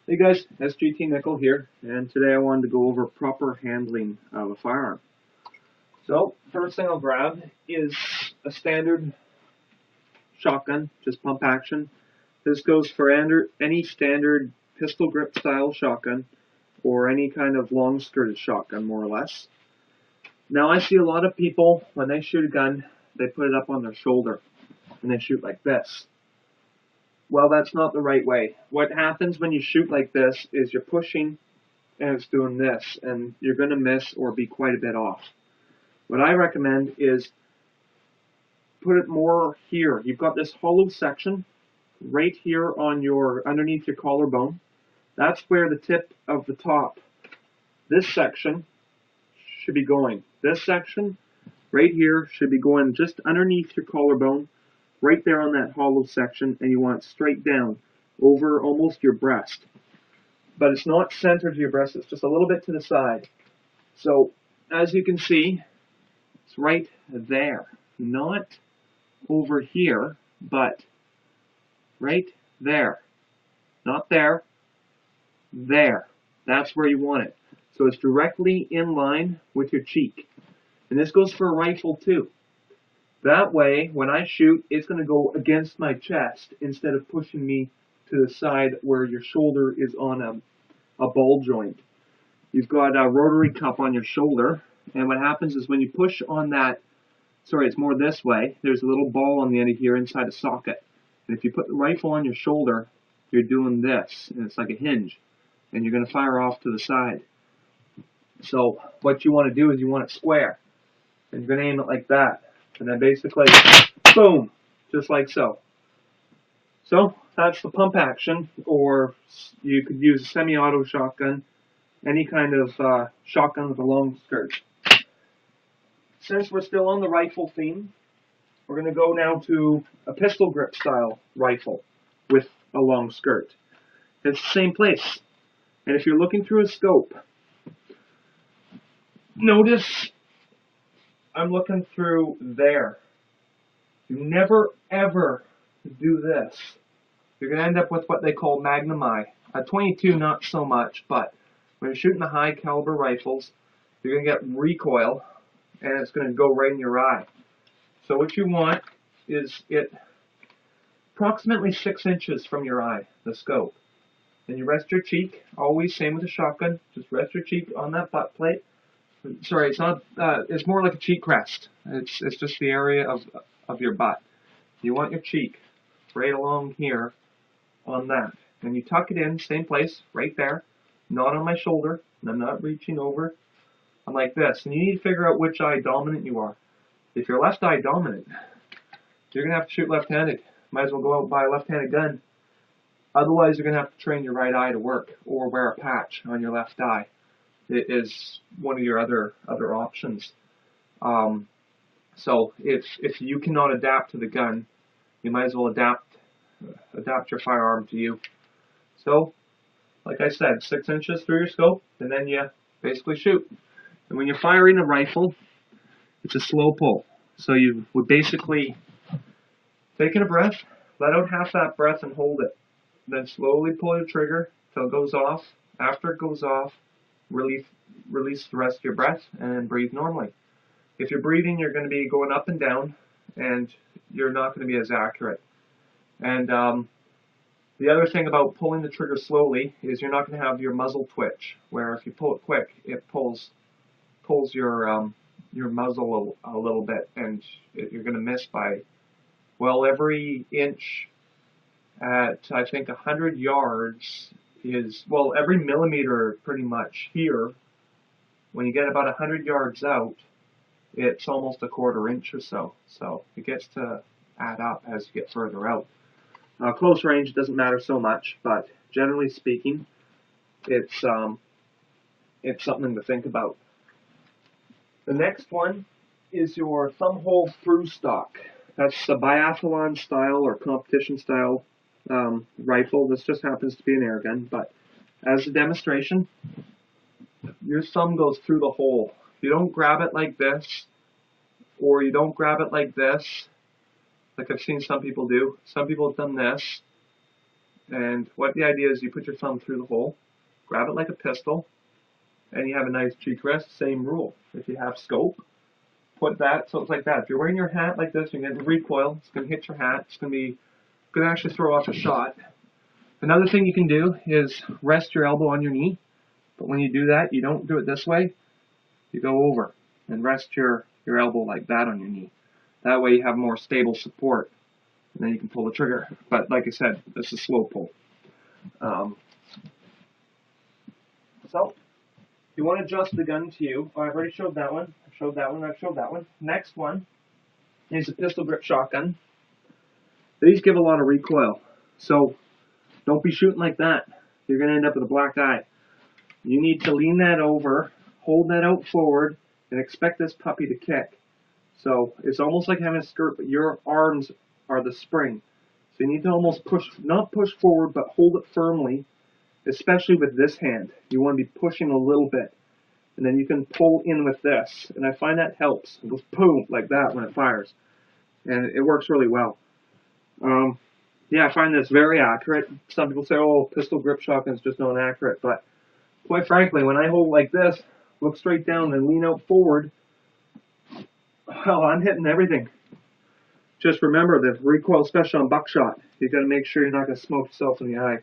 Hey guys, SGT Nickel here, and today I wanted to go over proper handling of a firearm. So, first thing I'll grab is a standard shotgun, just pump action. This goes for any standard pistol grip style shotgun, or any kind of long skirted shotgun, more or less. Now I see a lot of people, when they shoot a gun, they put it up on their shoulder, and they shoot like this. Well, that's not the right way. What happens when you shoot like this is you're pushing and it's doing this, and you're going to miss or be quite a bit off. What I recommend is put it more here. You've got this hollow section right here on underneath your collarbone. That's where the tip of the top, this section, should be going. This section right here should be going just underneath your collarbone, right there on that hollow section, and you want it straight down over almost your breast. But it's not centered to your breast, it's just a little bit to the side. So, as you can see, it's right there. Not over here, but right there. Not there, there. That's where you want it. So it's directly in line with your cheek. And this goes for a rifle too. That way, when I shoot, it's going to go against my chest instead of pushing me to the side where your shoulder is on a ball joint. You've got a rotary cup on your shoulder, and what happens is when you push on that, sorry, it's more this way, there's a little ball on the end of here inside a socket. And if you put the rifle on your shoulder, you're doing this, and it's like a hinge, and you're going to fire off to the side. So what you want to do is you want it square, and you're going to aim it like that. And then basically, boom, just like so. So that's the pump action, or you could use a semi-auto shotgun, any kind of shotgun with a long skirt. Since we're still on the rifle theme, we're going to go now to a pistol grip style rifle with a long skirt. It's the same place. And if you're looking through a scope, notice I'm looking through there. You never ever do this. You're going to end up with what they call magnum eye. At 22, not so much, but when you're shooting the high caliber rifles, you're going to get recoil, and it's going to go right in your eye. So what you want is it approximately 6 inches from your eye, the scope. And you rest your cheek, always same with a shotgun, just rest your cheek on that butt plate. Sorry, it's not. It's more like a cheek crest. It's just the area of your butt. You want your cheek right along here on that, and you tuck it in, same place, right there, not on my shoulder, and I'm not reaching over. I'm like this, and you need to figure out which eye dominant you are. If you're left eye dominant, you're gonna have to shoot left-handed. Might as well go out and buy a left-handed gun. Otherwise, you're gonna have to train your right eye to work, or wear a patch on your left eye. It is one of your other options. So if you cannot adapt to the gun, you might as well adapt your firearm to you. So, like I said, 6 inches through your scope, and then you basically shoot. And when you're firing a rifle, it's a slow pull. So you would basically take in a breath, let out half that breath and hold it. Then slowly pull your trigger till it goes off. After it goes off, release the rest of your breath and breathe normally. If you're breathing, you're going to be going up and down, and you're not going to be as accurate. And the other thing about pulling the trigger slowly is you're not going to have your muzzle twitch, where if you pull it quick, it pulls your muzzle a little bit, and you're going to miss by, well, every inch at, I think, 100 yards is, well, every millimeter pretty much here. When you get about 100 yards out, it's almost a quarter inch or so. So it gets to add up as you get further out. Close range doesn't matter so much, but generally speaking, it's something to think about. The next one is your thumb hole through stock. That's a biathlon style or competition style rifle. This just happens to be an air gun, but as a demonstration, your thumb goes through the hole. You don't grab it like this, or you don't grab it like this, like I've seen some people do. Some people have done this, And what the idea is, you put your thumb through the hole, grab it like a pistol, and you have a nice cheek rest. Same rule. If you have scope, put that so it's like that. If you're wearing your hat like this, you're getting recoil. It's going to hit your hat. It's going to actually throw off a shot. Another thing you can do is rest your elbow on your knee. But when you do that, you don't do it this way. You go over and rest your elbow like that on your knee. That way you have more stable support, and then you can pull the trigger. But like I said, this is slow pull. So you want to adjust the gun to you. Oh, I've already showed that one. I've showed that one. I've showed that one. Next one is a pistol grip shotgun. These give a lot of recoil, so don't be shooting like that. You're going to end up with a black eye. You need to lean that over, hold that out forward, and expect this puppy to kick. So it's almost like having a skirt, but your arms are the spring. So you need to almost push, not push forward, but hold it firmly, especially with this hand. You want to be pushing a little bit. And then you can pull in with this. And I find that helps. It goes boom, like that when it fires. And it works really well. Yeah, I find this very accurate. Some people say, oh, pistol grip shotgun's just not accurate. But quite frankly, when I hold like this, look straight down and lean out forward, well, I'm hitting everything. Just remember the recoil, especially on buckshot. You've got to make sure you're not going to smoke yourself in the eye.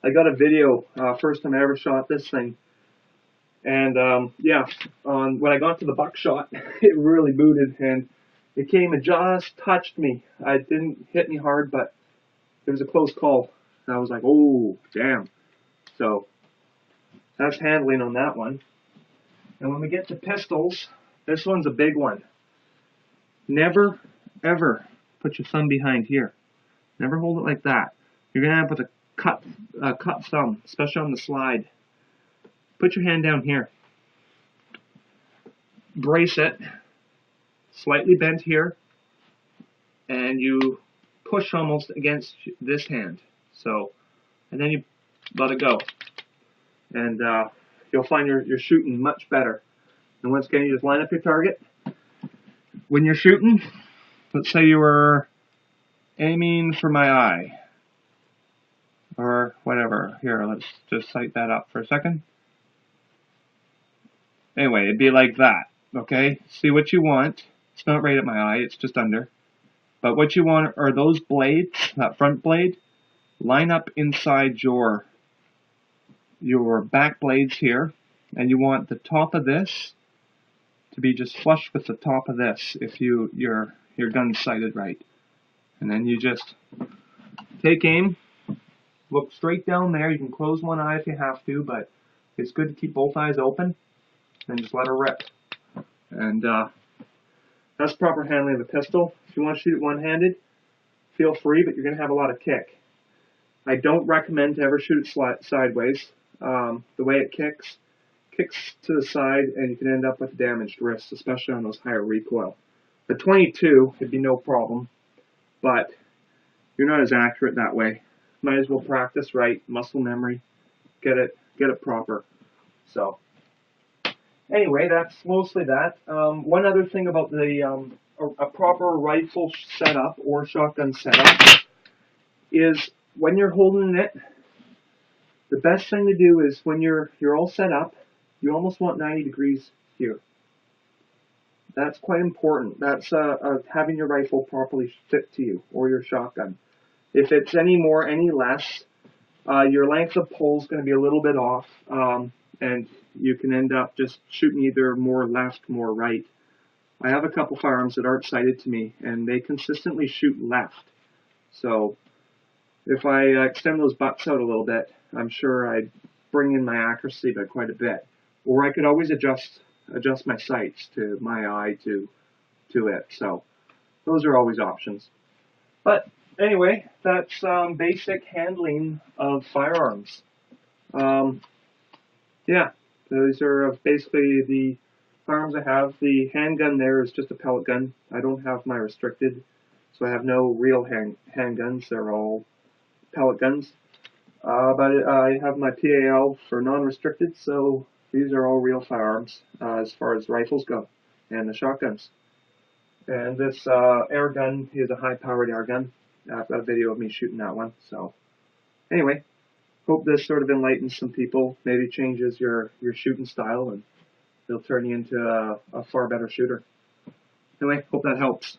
I got a video, first time I ever shot this thing. And yeah, when I got to the buckshot, it really booted, and it came and just touched me. It didn't hit me hard, but it was a close call. And I was like, oh, damn. So that's handling on that one. And when we get to pistols, this one's a big one. Never, ever put your thumb behind here. Never hold it like that. You're going to end up with a cut thumb, especially on the slide. Put your hand down here. Brace it, slightly bent here, and you push almost against this hand. So, and then you let it go. And you'll find you're shooting much better. And once again, you just line up your target. When you're shooting, let's say you were aiming for my eye, or whatever. Here, let's just sight that up for a second. Anyway, it'd be like that, okay? See what you want. It's not right at my eye, it's just under. But what you want are those blades, that front blade, line up inside your back blades here, and you want the top of this to be just flush with the top of this if your gun's sighted right. And then you just take aim, look straight down there. You can close one eye if you have to, but it's good to keep both eyes open and just let her rip. And that's proper handling of the pistol. If you want to shoot it one-handed, feel free, but you're going to have a lot of kick. I don't recommend to ever shoot it sideways. The way it kicks to the side, and you can end up with damaged wrists, especially on those higher recoil. The 22 would be no problem, but you're not as accurate that way. Might as well practice right, muscle memory, get it proper. So anyway, that's mostly that. One other thing about a proper rifle setup or shotgun setup is when you're holding it, the best thing to do is when you're all set up, you almost want 90 degrees here. That's quite important. That's having your rifle properly fit to you, or your shotgun. If it's any more, any less, your length of pull is going to be a little bit off, and you can end up just shooting either more left, more right. I have a couple firearms that aren't sighted to me, and they consistently shoot left. So if I extend those butts out a little bit, I'm sure I'd bring in my accuracy by quite a bit. Or I could always adjust my sights to my eye to it. So those are always options. But anyway, that's basic handling of firearms. Yeah, those are basically the firearms I have. The handgun there is just a pellet gun. I don't have my restricted, so I have no real handguns. They're all pellet guns. But I have my PAL for non-restricted, so these are all real firearms as far as rifles go, and the shotguns. And this air gun is a high-powered air gun. I've got a video of me shooting that one. So Anyway, hope this sort of enlightens some people, maybe changes your shooting style, and it'll turn you into a far better shooter. Anyway, hope that helps.